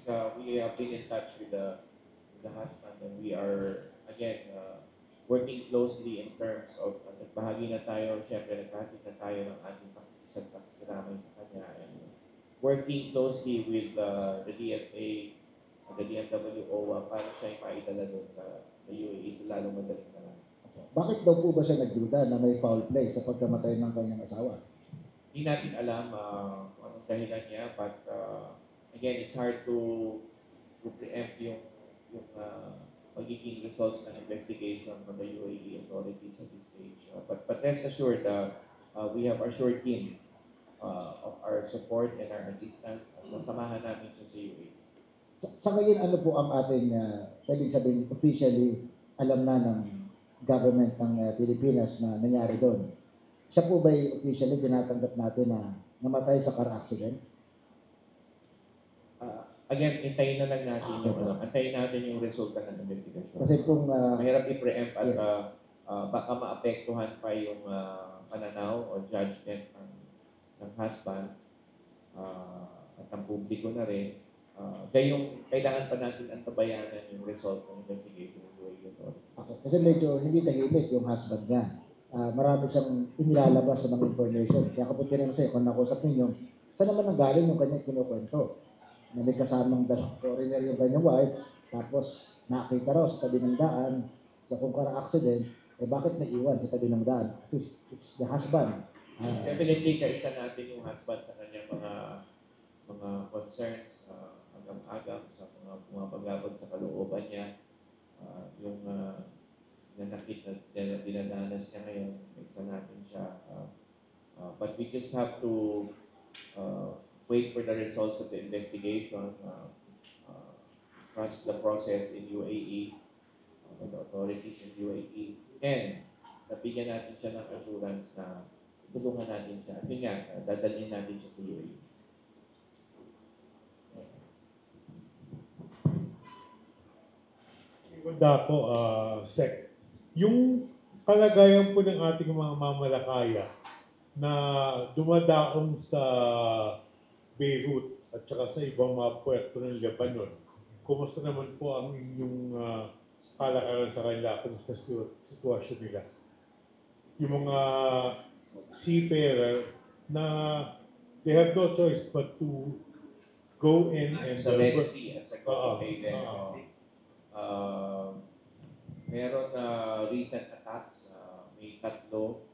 Yes, we have been in touch with the husband and we are, again, working closely in terms of nagbahagi na tayo, syempre nagkakit na tayo ng ating isang pakikiramay sa kanya and working closely with the DFA at the DMWO para siya ay maidala doon sa UAE sa lalong madaling panahon. Bakit daw po ba siya nagduda na may foul play sa pagkamatay ng kanyang asawa? Hindi natin alam kung anong dahilan niya, but again, it's hard to preempt yung magiging results ng investigation from the UAE authorities at this stage. But rest assured, we have assured him of our support and our assistance at masamahan namin siya sa UAE. Sa ngayon, ano po ang ating, pwedeng sabihin, officially alam na ng government ng Pilipinas na nangyari doon? Siya po ba'y officially tinatanggap natin na namatay sa car accident? Again, hintayin na lang natin antayin natin yung resulta ng investigation. Kasi kung Mahirap i-preempt at baka maapektuhan pa yung pananaw o judgment ng husband at ng publiko na rin. Kayong kailangan pa natin antabayanan yung result ng investigation ng UAE authority. kasi medyo hindi tahimik yung husband niya. Marami siyang inilalabas sa mga information. Kaya kapag tinanong sa'yo, kung nakusap ninyo, saan naman nanggaling yung kanyang kinukwento? Na may kasamang dalawang foreigner yung kanyang wife, tapos nakita raw sa tabi ng daan, sa kung car accident, bakit naiwan sa tabi ng daan? At least, it's the husband. Definitely, kaisa natin yung husband sa kanyang mga concerns, agam-agam sa mga pumapagabag sa kalooban niya, yung nanakit na dinadanas niya ngayon, kaisa natin siya. But we just have to wait for the results of the investigation, trust the process in UAE, the authorities in UAE, and nabigyan natin siya ng assurance na tulungan natin siya. At yun nga, dadalhin natin siya sa UAE. Ganda po, Sec. Yung kalagayan po ng ating mga mamalakaya na dumadaong sa Beirut at saka sa ibang mga puerto ng Lebanon, kumusta naman po ang inyong kalakaran sa kanila? Kumusta sitwasyon nila? Yung mga seafarer na they have no choice but to go in and Sa Red Sea at sa Gulf of Aden. Meron recent attacks, may tatlo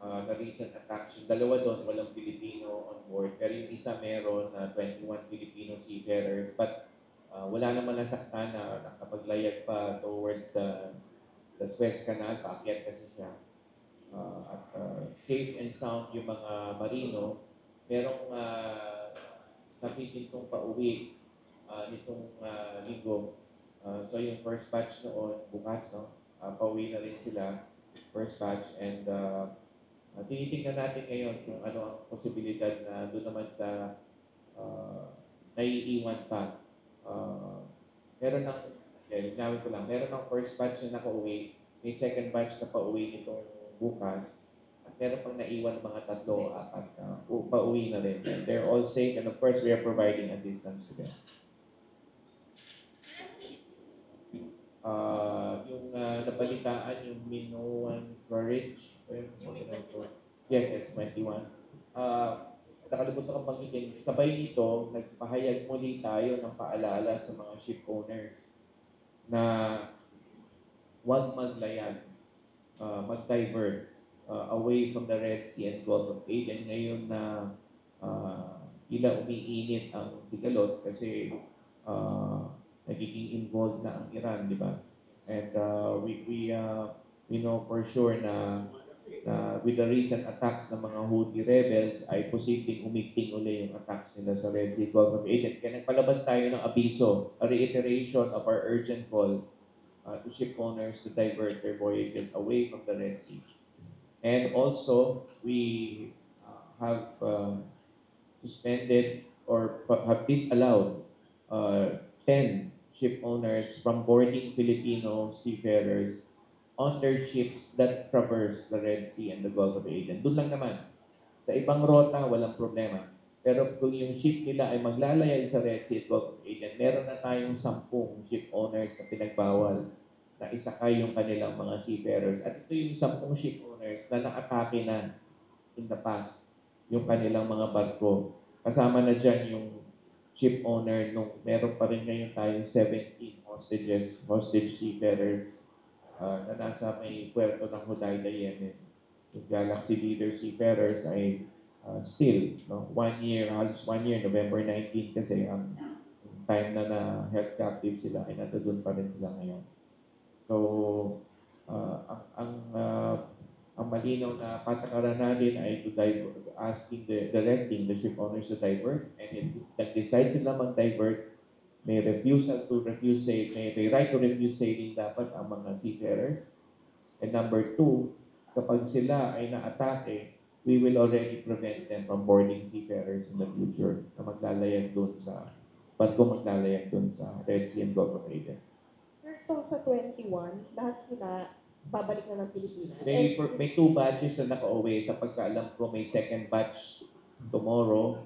na recent attacks. Yung dalawa doon, walang Pilipino on board. Pero yung isa meron 21 Filipino seafarers. But wala naman nasaktan na nakapaglayag pa towards the Suez Canal. Paakyat kasi siya. At safe and sound yung mga marino. Merong napipintong pauwi nitong linggo. So yung first batch noon, bukas, no? Pauwi na rin sila, first batch. And tinitingnan natin ngayon kung ano ang posibilidad na doon naman sa naiiwan pa. Meron ng first batch na nakauwi, may second batch na pauwi nitong bukas. At meron pang naiwan ng mga 3 o 4 na pauwi na rin. And they're all safe, and of course, we are providing assistance to them. Yung nabalitaan, yung Minoan Courage, yes, it's 21. Nakalimutan ko banggitin, sabay nito, nagpahayag muli tayo ng paalala sa mga ship owners na huwag maglayag, mag-divert away from the Red Sea and Gulf of Aden. Ngayon na tila umiinit ang sigalot kasi nagiging involved na ang Iran, di ba? And we know for sure na with the recent attacks ng mga Houthi rebels ay posibleng umigting uli yung attacks nila sa Red Sea, Gulf of Aden. Kaya nagpalabas tayo ng abiso, a reiteration of our urgent call to ship owners to divert their voyages away from the Red Sea. And also, we have suspended or have disallowed 10 ship owners from boarding Filipino seafarers on their ships that traverse the Red Sea and the Gulf of Aden. Doon lang naman. Sa ibang rota, walang problema. Pero kung yung ship nila ay maglalayag sa Red Sea at Gulf of Aden, meron na tayong 10 ship owners na pinagbawal na isakay yung kanilang mga seafarers. At ito yung 10 ship owners na naatake na in the past yung kanilang mga barko. Kasama na dyan yung ship owner nung meron pa rin ngayon tayong 17 hostage seafarers na nasa may puerto ng Hodeida, Yemen. Yung Galaxy Leader seafarers ay still, no? 1 year, halos 1 year, November 19 kasi ang time na held captive sila ay nandun pa rin sila ngayon. So, ang malinaw na patakaran natin ay to divert, directing the ship owners to divert, and if nag-decide sila mag-divert, may right to refuse sailing dapat ang mga seafarers. And number 2, kapag sila ay na-atake, we will already prevent them from boarding seafarers in the future na maglalayag doon sa Red Sea and Gulf of Aden. Sir, so sa 21, lahat sila babalik na ng Pilipinas? May 2 batches na nakauwi. Sa pagkaalam ko, may second batch tomorrow.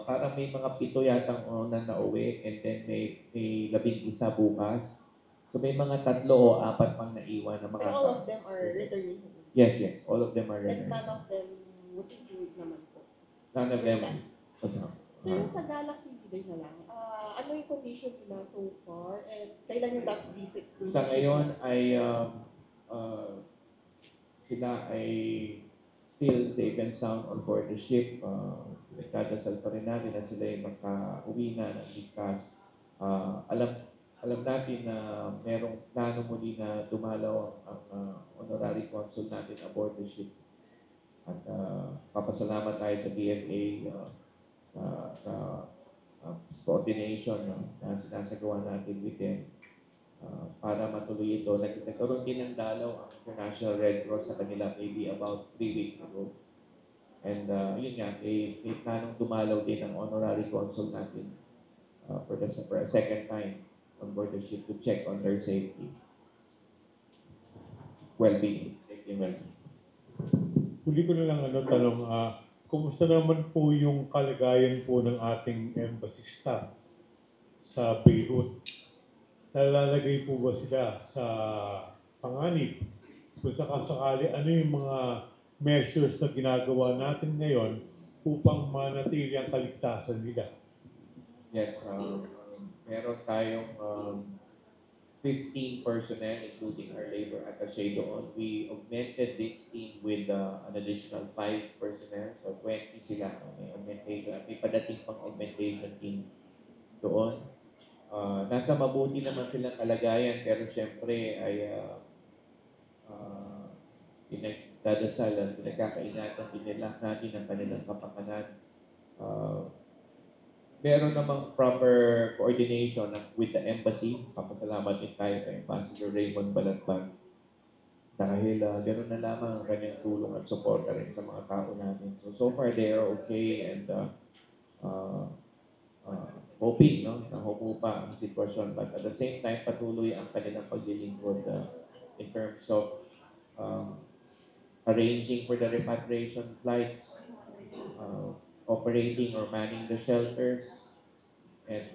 Parang may mga 7 yatang unang nauwi, and then may 11 bukas. So may mga 3 o 4 pang naiwan na mga... Pero all of them are returning? Yes. All of them are And returning. none of them was injured naman po? None of them. So yung sa Galaxy Leader na lang, ano yung condition nila so far? And kailan yung last visit? Sa ngayon ay sila ay still safe and sound on board the ship. Nagdadasal pa rin natin na sila ay makauwi na ng ligtas. Alam natin na merong plano muli na dumalaw ang honorary consul natin aboard the ship. At papasalamat tayo sa DFA sa coordination na sinasagawa natin with them para matuloy ito. Nagkaroon din ng dalaw ang International Red Cross sa kanila maybe about 3 weeks ago. And yun nga, may planong dumalaw din ang honorary consul natin for a second time on board the ship to check on their safety. Well-being. Safety and well-being. Huli ko na lang tanong, kumusta naman po yung kalagayan po ng ating embassy staff sa Beirut? Nalalagay po ba sila sa panganib? Kung sakasakali, ano yung mga measures na ginagawa natin ngayon upang manatili ang kaligtasan nila? Yes, meron tayong 15 personnel, including our labor attaché doon. We augmented this team with an additional 5 personnel, so 20 sila. May augmentation, may padating pang augmentation team doon. Nasa mabuti naman silang kalagayan, pero syempre ay pinagdadasal, pinagkakaingatan din nila natin ang kanilang kapakanan. Meron namang proper coordination with the embassy. Papasalamat din tayo kay Ambassador Raymond Balatbag. Dahil ganoon na lamang ang kanyang tulong at support rin sa mga tao natin. So far they are okay, and hoping na humupa ang sitwasyon, but at the same time patuloy ang kanilang paglilingkod in terms of arranging for the repatriation flights, operating or manning the shelters, and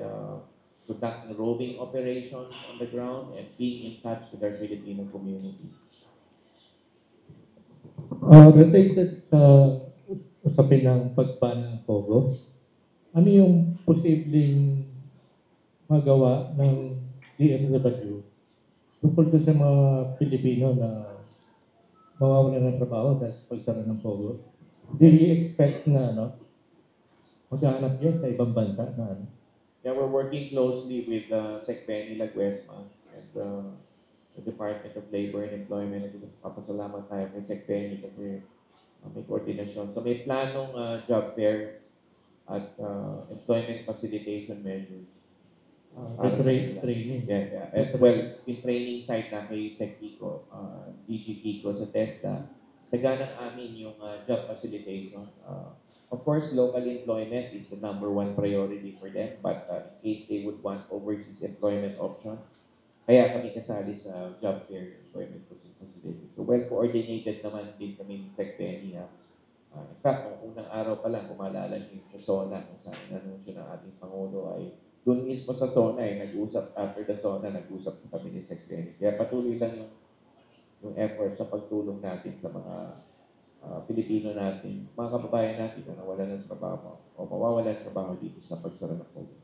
conducting roving operations on the ground, and being in touch with our Filipino community. Related sa usapin ng pagban ng Pogo, ano yung posibleng magawa ng DMW tungkol dun sa mga Pilipino na mawawalan ng trabaho dahil sa pagsara ng Pogo? Do you expect na maghahanap yun sa ibang bansa na Yeah, we're working closely with Sec Benny Laguesma and the Department of Labor and Employment. At papasalamat tayo kay Sec Benny kasi may coordination. So may planong job fair at employment facilitation measures. training? Yeah. Well, yung training site na kay Sec Kiko, DG Kiko sa TESDA, saganang amin yung job facilitation. Of course, local employment is the #1 priority for them, but in case they would want overseas employment options, kaya kami kasali sa job fair employment facilitation. So well coordinated naman din kami ni Sec Benny. In fact, nung unang araw pa lang, kumalala niyo sa SONA, kung saan inanunsyo ng ating Pangulo ay doon mismo sa SONA nag-usap, after the SONA, nag-usap kami ni Sec Benny. Kaya patuloy lang yung effort sa pagtulong natin sa mga Pilipino natin, mga kababayan natin na nawalan ng trabaho o mawawalan ng trabaho dito sa pagsara ng COVID.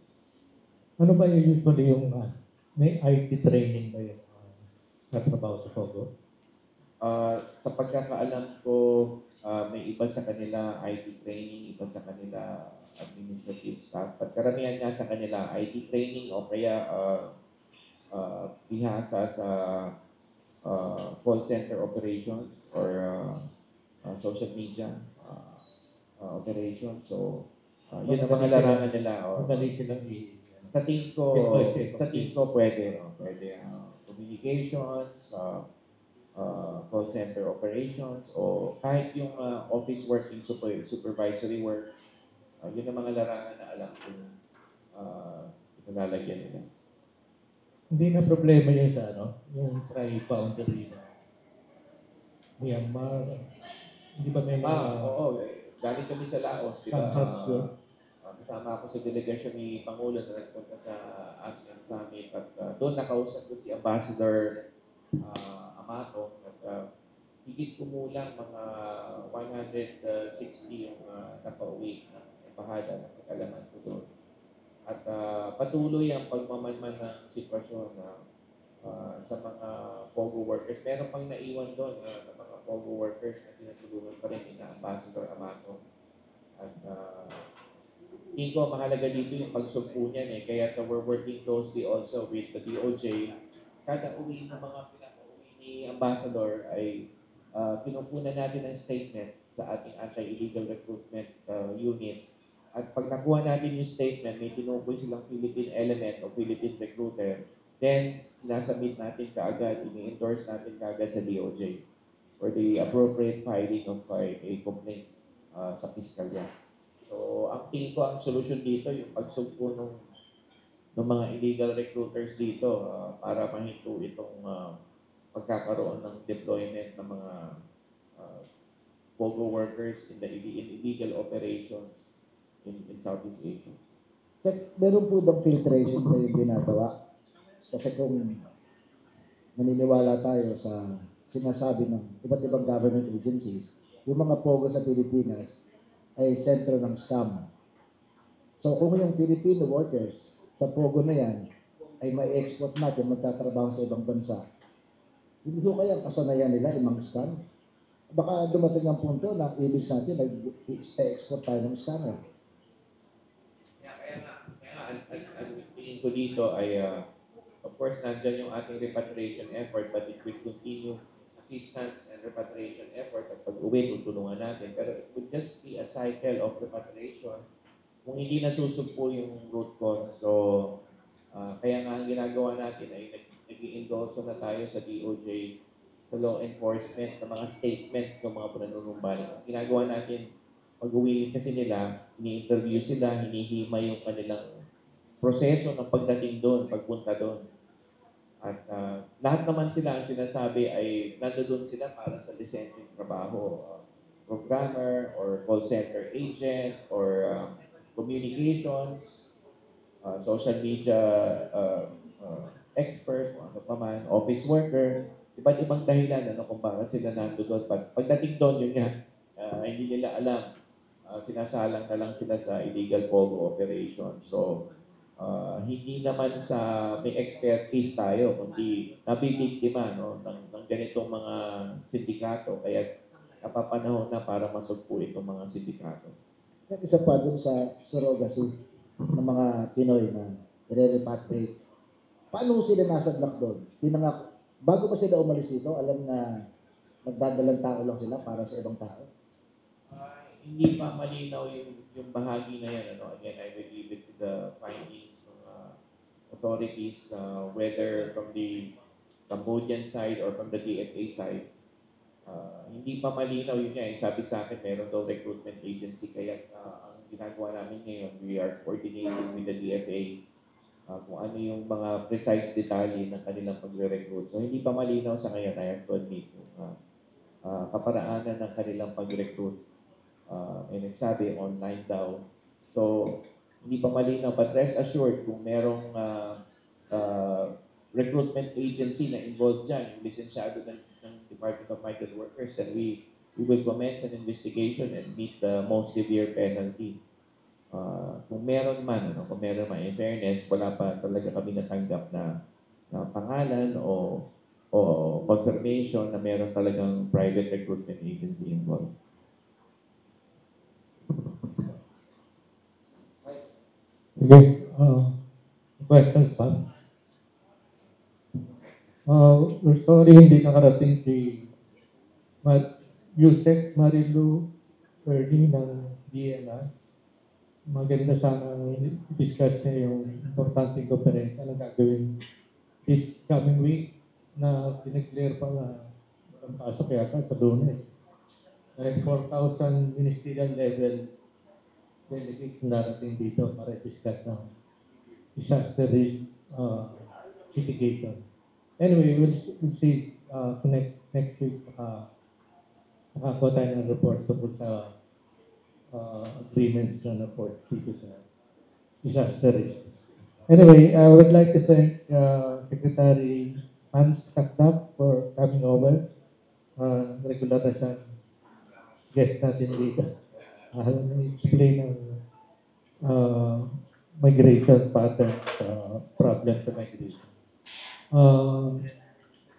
Ano ba yung usually yung may IT training ba yung trabaho sa Pogo? Sa pagkakaalam ko, may iba sa kanila IT training, iba sa kanila administrative staff. At karamihan nga sa kanila IT training o kaya bihasa sa call center operations or social media operations. So, yun ang mga larangan nila. Madali silang Sa tingin ko pwede. Pwede communications, call center operations, o kahit yung office working supervisory work. Yun ang mga larangan na alam kung nalalagyan nila. Hindi na problema yun sa yung tri-boundary na Myanmar. Hindi ba may mga Oo. Galing kami sa Laos. Diba? hubs doon? Kasama ako sa delegasyon ni Pangulo na nagpunta sa ASEAN Summit at doon nakausap ko si Ambassador Amato at higit kumulang mga 160 yung nakauwi na embahada na pag-alaman ko doon. At patuloy ang pagmamanman ng sitwasyon sa mga Pogo workers. Meron pang naiwan doon na mga Pogo workers na tinutulungan pa rin ni Ambassador Amato. At Kiko, mahalaga dito yung pagsugpo niyan Kaya we're working closely also with the DOJ. Kada uwi ng mga pinaka-uwi ni Ambassador ay pinupunan natin ang statement sa ating anti-illegal recruitment unit. At pag nakuha natin yung statement, may tinukoy silang Philippine element o Philippine recruiter, then sinasubmit natin kaagad, ini-endorse natin kaagad sa DOJ for the appropriate filing of a complaint sa piskalya. So, ang tingin ko ang solusyon dito, yung pagsugpo ng mga illegal recruiters dito para mahinto itong pagkakaroon ng deployment ng mga Pogo workers in illegal operations in Southeast Asia. Meron po bang filtration na yung ginagawa? Kasi kung naniniwala tayo sa sinasabi ng iba't ibang government agencies, yung mga Pogo sa Pilipinas ay sentro ng scam. So kung yung Filipino workers sa Pogo na yan ay may export natin, magtatrabaho sa ibang bansa, hindi ko kaya kasanayan nila imang scam. Baka dumating ang punto na ibig natin nag-export tayo ng scam. Kaya ang tingin ko dito ay of course nandyan yung ating repatriation effort, but it will continue assistance and repatriation effort at pag-uwi, tutulungan natin. Pero it would just be a cycle of repatriation kung hindi nasusugpo yung root cause. So, kaya nga ang ginagawa natin ay nag-i-endorso na tayo sa DOJ, sa law enforcement, ng mga statements ng mga panunumbalik. Ang ginagawa natin, pag-uwi kasi nila, ini-interview sila, hinihima yung kanilang proseso ng pagdating doon, pagpunta doon. At lahat naman sila ang sinasabi ay nandoon sila para sa disenteng trabaho. Programmer or call center agent or communications, social media expert, o ano pa man, office worker, iba't ibang dahilan kung bakit sila nandoon. Pagdating doon, yun nga, hindi nila alam. Sinasalang na lang sila sa illegal pogo operation. So, hindi naman sa may expertise tayo, kundi nabibiktima ng ganitong mga sindikato. Kaya napapanahon na para masugpo itong mga sindikato. Isa pa dun sa surrogacy ng mga Pinoy na i-repatriate. Paano sila nasadlak doon? Bago pa sila umalis dito, alam na magdadalang tao lang sila para sa ibang tao. Hindi pa malinaw yung bahagi na yan. Again, I will leave it to the findings ng authorities, whether from the Cambodian side or from the DFA side. Hindi pa malinaw yun nga. Sabi sa akin, meron daw recruitment agency. Kaya ang ginagawa namin ngayon, we are coordinating with the DFA kung ano yung mga precise detalye ng kanilang pagre-recruit. So, hindi pa malinaw sa ngayon, I have to admit, kaparaanan ng kanilang pag-recruit. And nagsabi, online daw. So, hindi pa malinaw. But rest assured, kung merong recruitment agency na involved dyan, yung lisensyado ng Department of Migrant Workers, then we will commence an investigation and meet the most severe penalty. Kung meron man, in fairness, wala pa talaga kami natanggap na pangalan o confirmation na meron talagang private recruitment agency involved. Okay. Questions pa? We're sorry hindi nakarating si Yusek Marilu Ernie ng DNR. Maganda sana discuss niya yung importanteng conference na gagawin this coming week na dineclare pa na ang pasok yata sa Lunes. Dahil 4,000 ministerial level delegates na narating dito para discuss ng disaster risk mitigation. Anyway, we'll see next week makakuha tayo ng report tungkol sa agreements na report dito sa disaster risk. Anyway, I would like to thank Secretary Hans Kakdap for coming over. Regular na siyang guest natin dito. Explain ng migration pattern problem sa migration.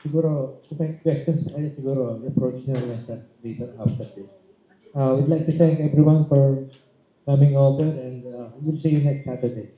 Siguro, kung may questions kayo, siguro, approach nyo lang siya later after this. We'd like to thank everyone for coming over and we'll see you next Saturday.